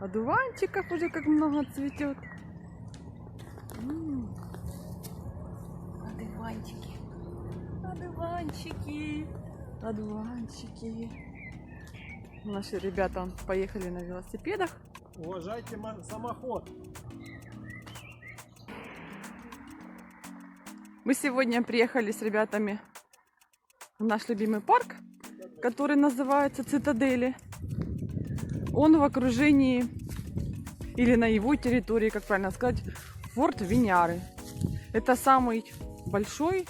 Одуванчиков уже как много цветет. Одуванчики. Одуванчики. Одуванчики. Наши ребята поехали на велосипедах. Уважайте самоход. Мы сегодня приехали с ребятами в наш любимый парк, который называется Цитадели. Он в окружении, или на его территории, как правильно сказать, форт Виньяры. Это самый большой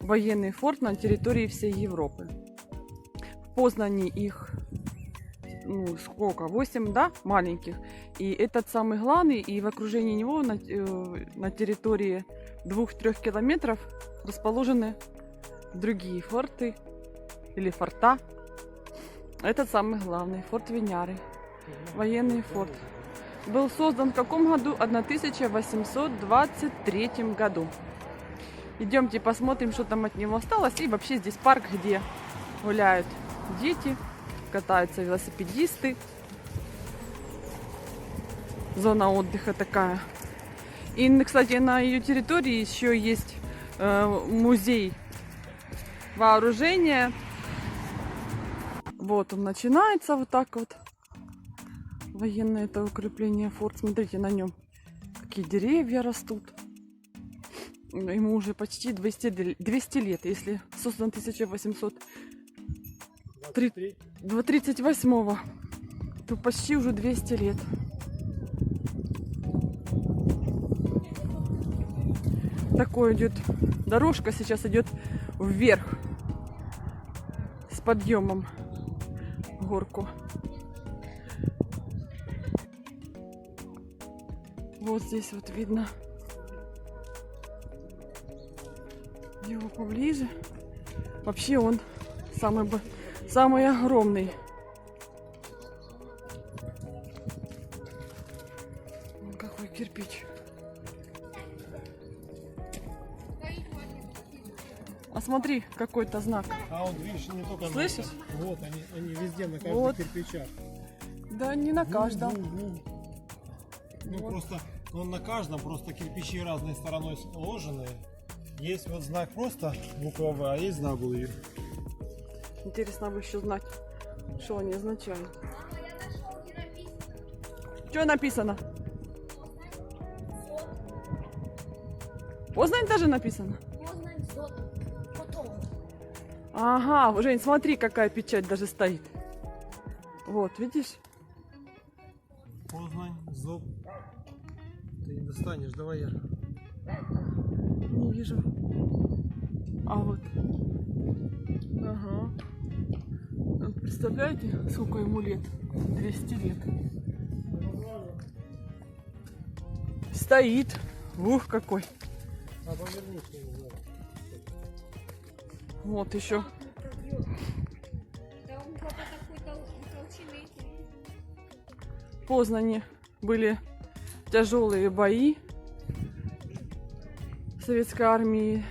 военный форт на территории всей Европы. В Познани их, сколько? 8, да, маленьких. И этот самый главный, и в окружении него на территории 2-3 километров расположены другие форты или форта. Этот самый главный, форт Виньяры, военный форт. Был создан в каком году? 1823 году. Идемте посмотрим, что там от него осталось. И вообще здесь парк, где гуляют дети, катаются велосипедисты. Зона отдыха такая. И, кстати, на ее территории еще есть музей вооружения. Вот он начинается вот так вот. Военное это укрепление форт. Смотрите на нем, какие деревья растут. Ему уже почти 200 лет. Если создан 1838, то почти уже 200 лет. Такой идет дорожка, сейчас идет вверх с подъемом в горку. Вот здесь вот видно его поближе. Вообще он самый огромный. Вон какой кирпич. А смотри, какой-то знак. А вот видишь, не только Слышишь? Вот они везде на каждом Вот. кирпичах. Да не на каждом. Ну Вот. просто он на каждом, просто кирпичи разной стороной сложены. Есть вот знак просто буква В, а есть знак W. Интересно бы еще знать, что они означают. Что написано? Познань даже написано? Ага, Жень, смотри, какая печать даже стоит. Вот, видишь? Познань, ЗОП. Ты не достанешь, давай я. Не вижу. А вот. Ага. Представляете, сколько ему лет? 200 лет. Стоит. Ух, какой. А повернись, не знаю. Вот еще. В Познани были тяжелые бои советской армии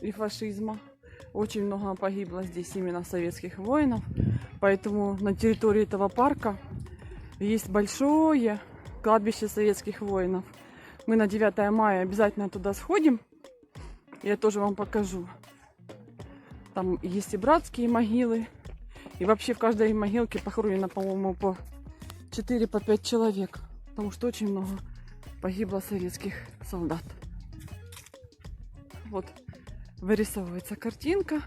и фашизма. Очень много погибло здесь именно советских воинов. Поэтому на территории этого парка есть большое кладбище советских воинов. Мы на 9 мая обязательно туда сходим. Я тоже вам покажу. Там есть и братские могилы. И вообще в каждой могилке похоронено, по-моему, по 4-5 человек. Потому что очень много погибло советских солдат. Вот вырисовывается картинка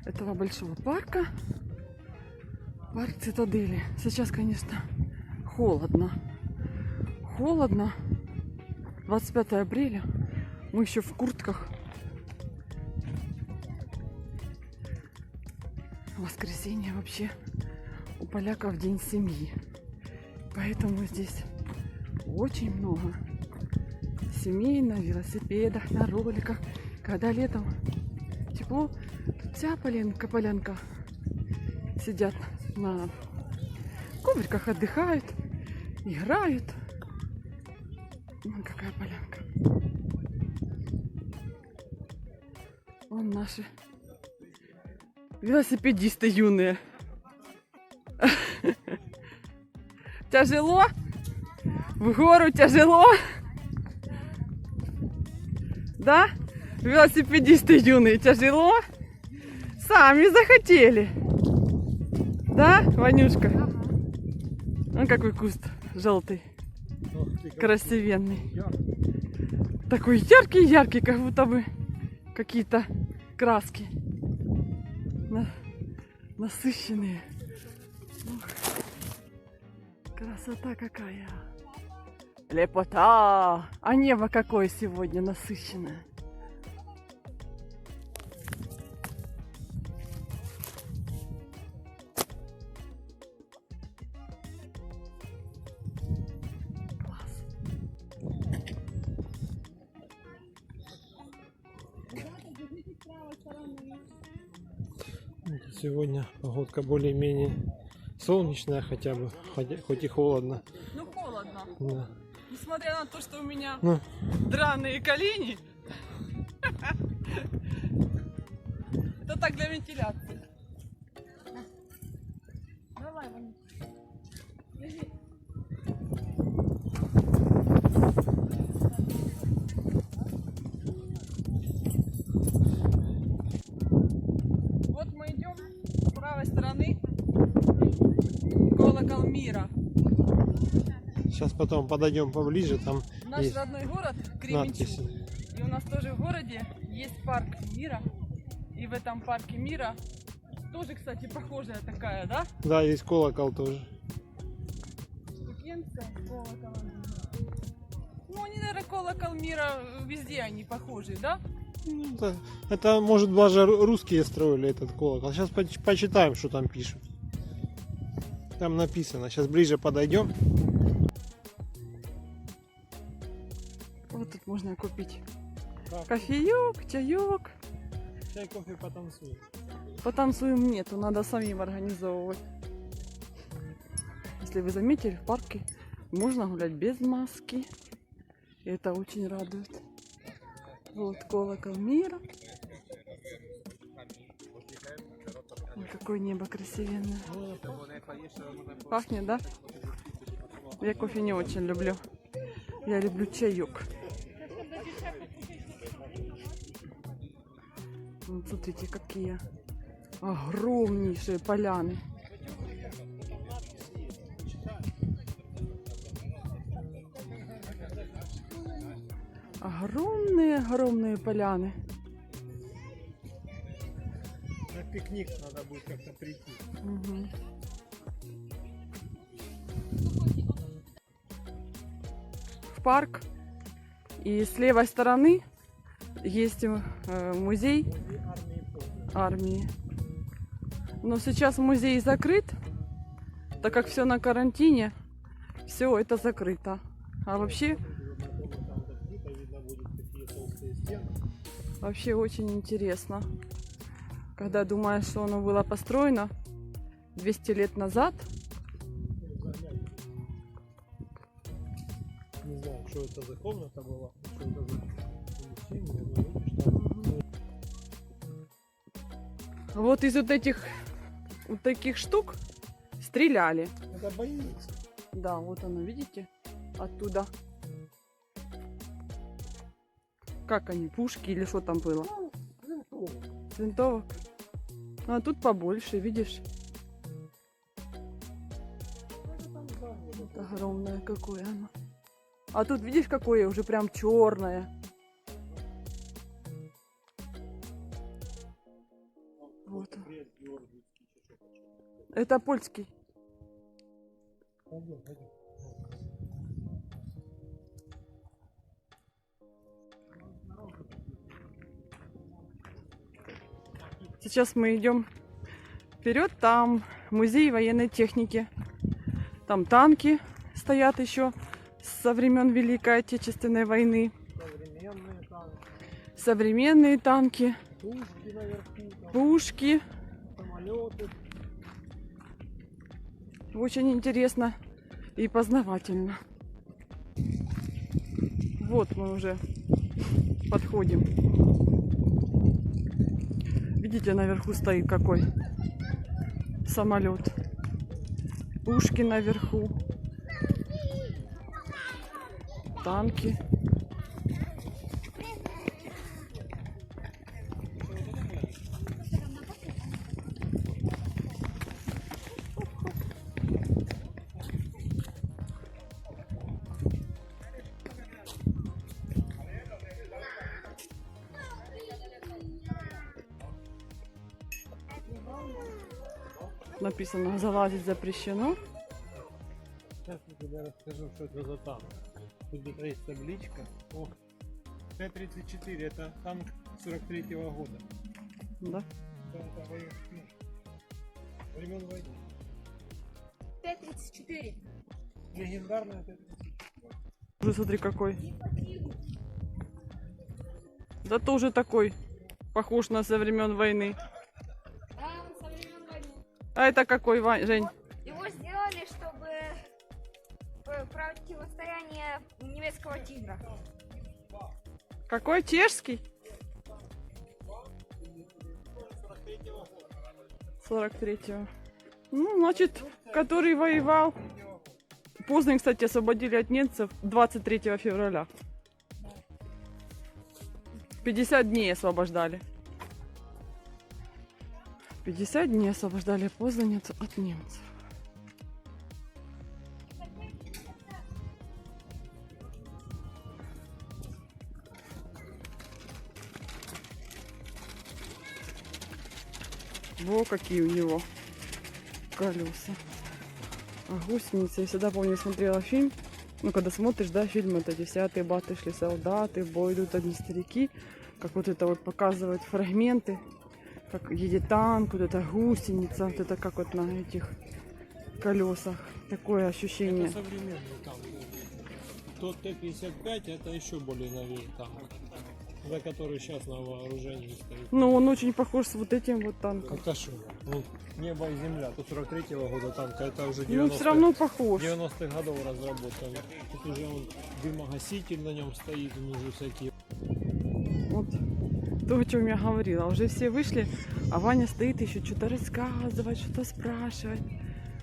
этого большого парка. Парк Цитадели. Сейчас, конечно, холодно. Холодно. 25 апреля. Мы еще в куртках. Воскресенье вообще у поляков день семьи. Поэтому здесь очень много семей на велосипедах, на роликах. Когда летом тепло, тут вся полянка сидят на ковриках, отдыхают, играют. Вон какая полянка. Вон наши Велосипедисты юные. Тяжело? В гору тяжело? Да? Велосипедисты юные, тяжело? Сами захотели. Да, Ванюшка? Он какой куст желтый, красивенный. Такой яркий-яркий, как будто бы какие-то краски. Насыщенные. Ух, красота какая. Лепота. А небо какое сегодня насыщенное. Сегодня погодка более-менее солнечная хотя бы, хоть и холодно. Ну холодно. Да. Несмотря на то, что у меня Ну, драные колени. Это так для вентиляции. Давай, Ваня. Беги. Вот мы идем с правой стороны. Колокол мира. сейчас потом подойдем поближе, там Наш есть родной город Кременчуг. надписи. И у нас тоже в городе есть парк мира. И в этом парке мира тоже, кстати, похожая такая, да? Да, есть колокол тоже. Штукенция с колоколом. Ну, они, наверное, колокол мира, везде они похожи, да? Ну, это, может, даже русские строили этот колокол. Сейчас почитаем, что там пишут. Там написано. Сейчас ближе подойдем. Вот тут можно купить Так. кофеек, чаек. Чай, кофе, потанцуем. Потанцуем нету, надо самим организовывать. Если вы заметили, в парке можно гулять без маски. И это очень радует. Вот колокол мира. Ой, какое небо красивенное. Пахнет, да? Я кофе не очень люблю. Я люблю чаек. Вот смотрите, какие огромнейшие поляны. Огромные поляны. На пикник надо будет как-то прийти. Угу. В парк. И с левой стороны есть музей армии. Но сейчас музей закрыт, так как все на карантине, все это закрыто. А вообще очень интересно, когда думаешь, что оно было построено 200 лет назад. Не знаю, что это за комната была, что это за помещение, но видишь, там Вот из вот таких штук стреляли. это больница. Да, вот оно, видите? Оттуда. Как они, пушки или что там было? С винтовок. А тут побольше, видишь? Вот огромное какое оно. А тут видишь, какое уже прям черное. Вот он. Это польский. Пойдем, пойдем. Сейчас мы идем вперед, там музей военной техники. Там танки стоят еще со времен Великой Отечественной войны. Современные танки, Современные танки, пушки наверху, там, пушки. самолеты. Очень интересно и познавательно. Вот мы уже подходим. Видите, наверху стоит какой самолет. Пушки наверху. Танки. Написано, залазить запрещено. Сейчас я тебе расскажу, что это за танк. Тут где-то есть табличка. О, Т-34, это танк 43-го года. Да. Да, это времен войны. Т-34. Легендарная Т-34. Уже смотри какой. Да тоже такой. Похож на со времен войны. Да, он со времен войны. А это какой, Жень? Его сделали, чтобы противостояние немецкого тигра. Какой чешский? 43-го. Ну, значит, который воевал. Поздно, кстати, освободили от немцев 23 февраля. 50 дней освобождали. 50 дней освобождали Познаницу от немцев. Во, какие у него колеса. А гусеницы. Я всегда помню, смотрела фильм. Ну, когда смотришь, да, фильм, это 10-е баты шли солдаты, в бой идут одни старики. Как вот это вот показывают фрагменты. Как едет танк, вот эта гусеница, вот это как вот на этих колесах. Такое ощущение. Это современный танк. Тот Т-55 это еще более новый танк, за который сейчас на вооружении стоит. Ну, он очень похож с вот этим вот танком. Это что? Ну, небо и земля. Тут 43-го года танка, это уже Ну, все равно похож. 90-х годов разработан. Тут уже он дымогаситель на нем стоит, внизу всякие. Вот то, о чем я говорила. Уже все вышли, а Ваня стоит еще что-то рассказывать, что-то спрашивать.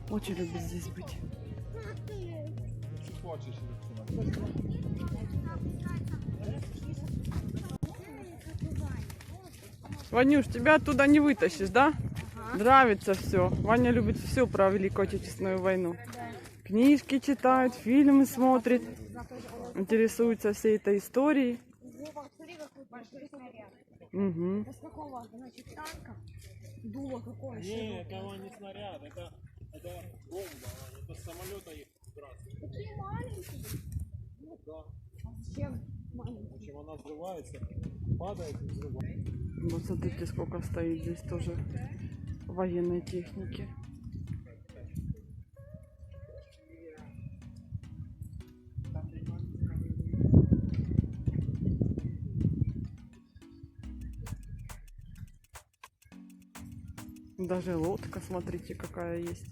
Очень любит здесь быть. Ванюш, тебя оттуда не вытащишь, да? Нравится все. Ваня любит все про Великую Отечественную войну. Книжки читает, фильмы смотрит, интересуется всей этой историей. Смотри, какой большой снаряд. Угу. С какого, значит, танка? Дуло какое? Не, это не снаряд, это бомба, это с самолета их сбрасывают. Такие маленькие. Ну да. А зачем маленькие? В общем, она взрывается, падает и взрывается. Вот смотрите, сколько стоит здесь тоже военной техники. Даже лодка, смотрите, какая есть.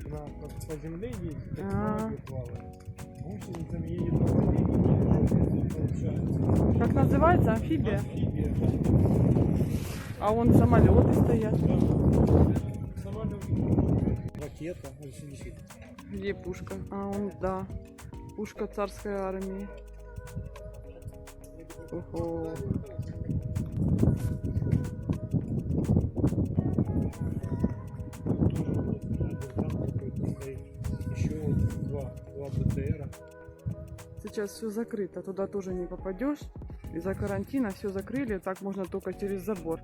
Она как по земле ездит, так А. ноги плавает. Гусеницами едет по воде, и получается. Как называется? Амфибия? Амфибия. А вон самолеты стоят. Самолет. Ракета. Висит. Где пушка? А, он, да. Пушка царской армии. Ого. Еще два БТРа. Сейчас все закрыто, туда тоже не попадешь. Из-за карантина все закрыли, так можно только через забор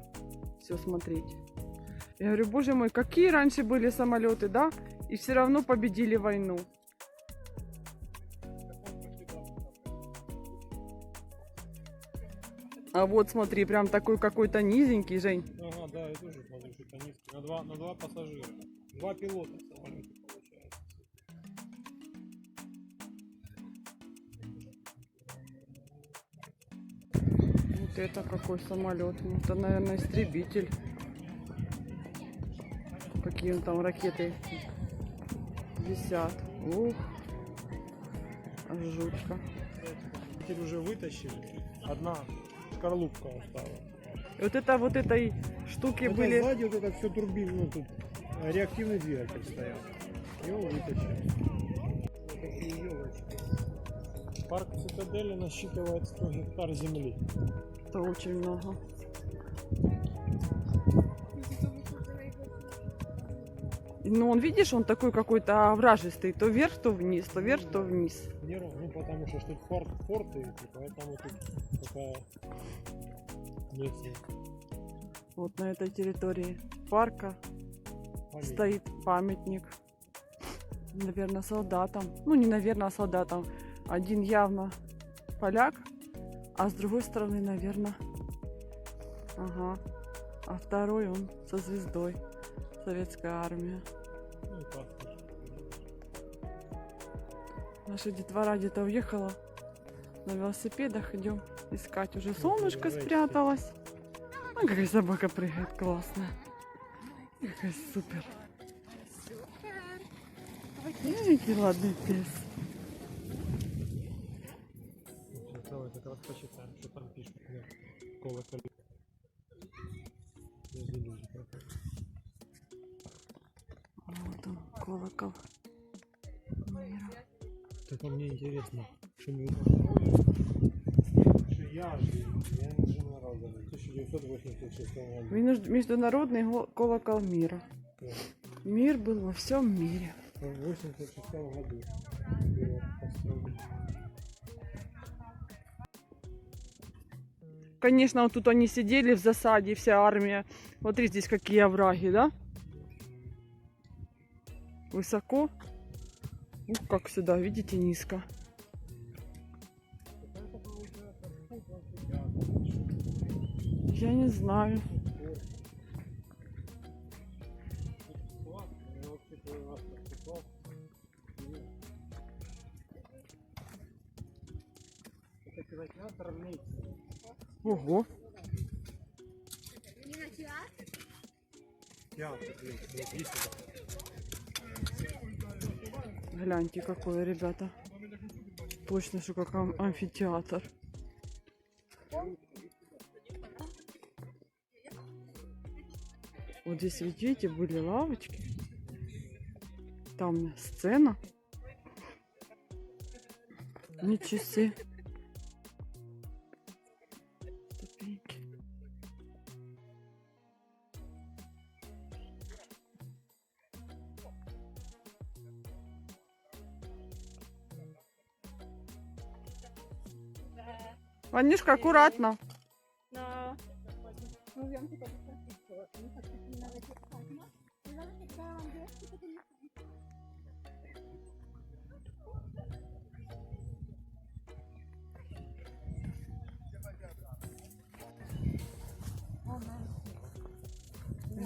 все смотреть. Я говорю, боже мой, какие раньше были самолеты, да? И все равно победили войну. А вот смотри, прям такой какой-то низенький, Жень. Ага, да, я тоже смотрю, что это низкий. На два пассажира. Два пилота в самолете получается. Вот это какой самолет. Это, наверное, истребитель. какие там ракеты висят. Ух, жутко. Теперь уже вытащили. Одна скорлупка осталась. И вот этой штуки Это были... сзади вот это все турбин, ну тут реактивный двигатель стоял. Его вытащили. Вот такие елочки. Парк Цитадели насчитывает 100 гектар земли. Это очень много. Ну, он, видишь, он такой какой-то овражистый. То вверх, то вниз, то вверх, то вниз. Ну потому что тут форты, и поэтому тут такая местность. Вот на этой территории парка стоит памятник. Наверное, солдатам. Ну, не наверное, а солдатам. Один явно поляк, а с другой стороны, наверное, ага. А второй он со звездой. Советская армия. Ну, и паспорт. Наша детвора где-то уехала на велосипедах. Идем искать. Уже солнышко спряталось. А какая собака прыгает классно. Какая супер. Какой ладный пес. Давай как раз почитаем, что там пишут. Колокол. Люди проходят. Вот он, колокол мира. Так мне интересно, что мы я не жена в 1986 году. Международный колокол мира. Да. Мир был во всем мире. В 1986 году его построили. Конечно, вот тут они сидели в засаде, вся армия. Смотри, здесь какие овраги, да? Высоко. Ух, как сюда, видите, низко. Я не знаю. Это кинотеатр Лейпциг. Ого. Театр Лейпциг. Гляньте, какое, ребята. Точно, что как амфитеатр. Вот здесь, видите, были лавочки. Там сцена. Ничего себе. Ступеньки. Ванюшка, аккуратно.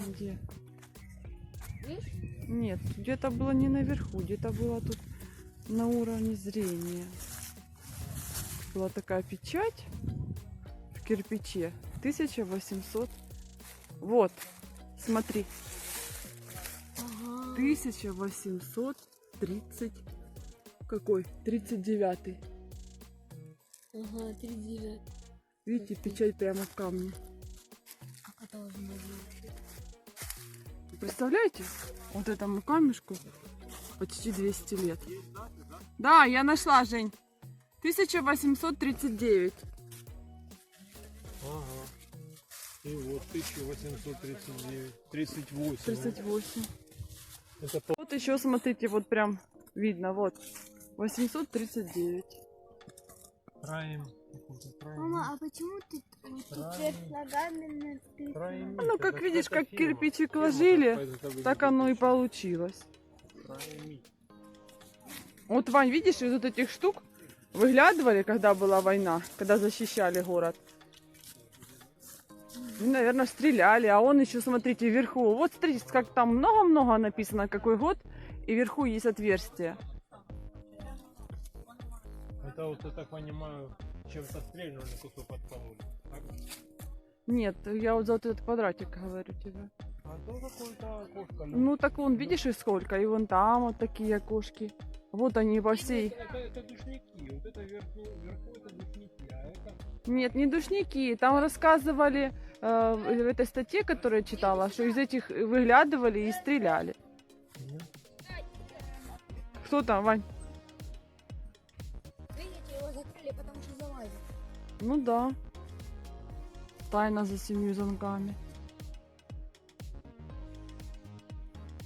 Где? Нет, где-то было не наверху, где-то было тут на уровне зрения. Была такая печать в кирпиче 1800. Вот, смотри. 1830. Какой? 39. Ага, 39. Видите, печать прямо в камне. Как это возможно? Представляете? Вот этому камешку почти 200 лет. Да, я нашла, Жень. 1839. Ага. И вот 1839. 38. 38. Это Вот еще смотрите, вот прям видно, вот. 839. Прайм. Мама, а почему ты вот тут вверх ногами ты... Ну, как видишь, как кирпичик ложили, так оно и получилось. Вот, Вань, видишь, из вот этих штук выглядывали, когда была война, когда защищали город. И, наверное, стреляли, а он еще, смотрите, вверху. Вот, смотрите, как там много-много написано, какой год, и вверху есть отверстие. Это вот, я так понимаю, чем-то стрельнули, кусок подкололи. Так? Нет, я вот за вот этот квадратик говорю тебе. А то какой-то кошка. Ну так вон, видишь, и сколько. И вон там вот такие окошки. Вот они по всей. Это душники. Вот это вверху это душники, а это... Нет, не душники. Там рассказывали в этой статье, которую я читала, что из этих выглядывали и стреляли. Кто там, Вань? Видите, его закрыли, потому что залазит. Ну да. Тайна за 7 замками.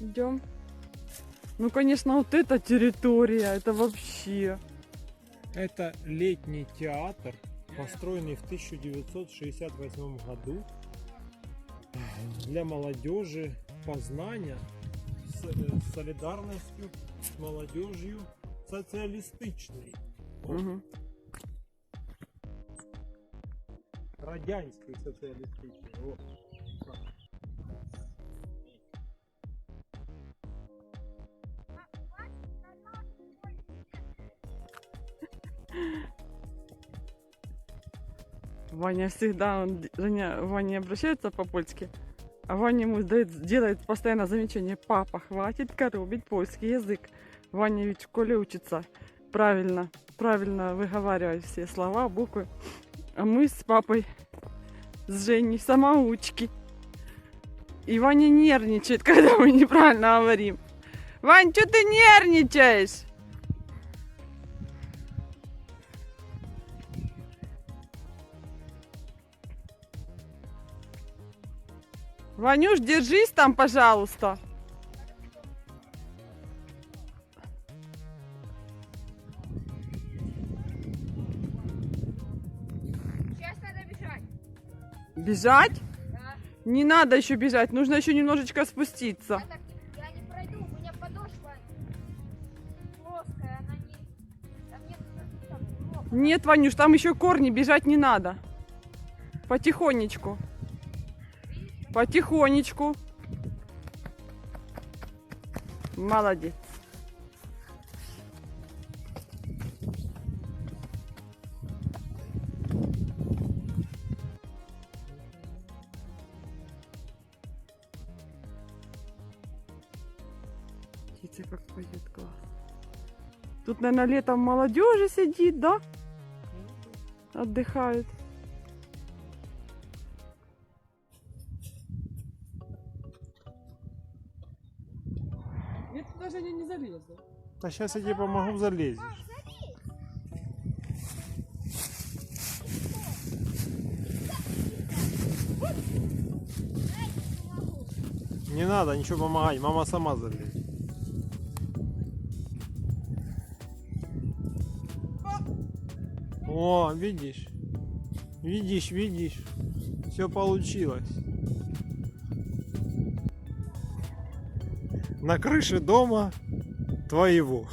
Идем. Ну, конечно, вот эта территория, это вообще. Это летний театр, построенный в 1968 году для молодежи Познания с солидарностью с молодежью социалистичной. Мгм. Радянской социалистичной. Вот. Ваня всегда, Ваня обращается по-польски, а Ваня ему делает постоянно замечание: папа, хватит коробить польский язык. Ваня ведь в школе учится правильно выговаривать все слова, буквы. А мы с папой, с Женей самоучки. И Ваня нервничает, когда мы неправильно говорим. Вань, что ты нервничаешь? Ванюш, держись там, пожалуйста. Сейчас надо бежать. Бежать? Да. Не надо еще бежать, нужно еще немножечко спуститься. Я не пройду, у меня подошва плоская, она не... Там нет там Нет, Ванюш, там еще корни, бежать не надо. Потихонечку. Потихонечку. Молодец. Птица как поет, класс. Тут, наверное, летом молодежи сидит, да? Отдыхают. Я туда даже не залезу. А сейчас я тебе помогу залезть. Не надо ничего помогать, мама сама залезет. О, видишь? Видишь. Все получилось. На крыше дома твоего.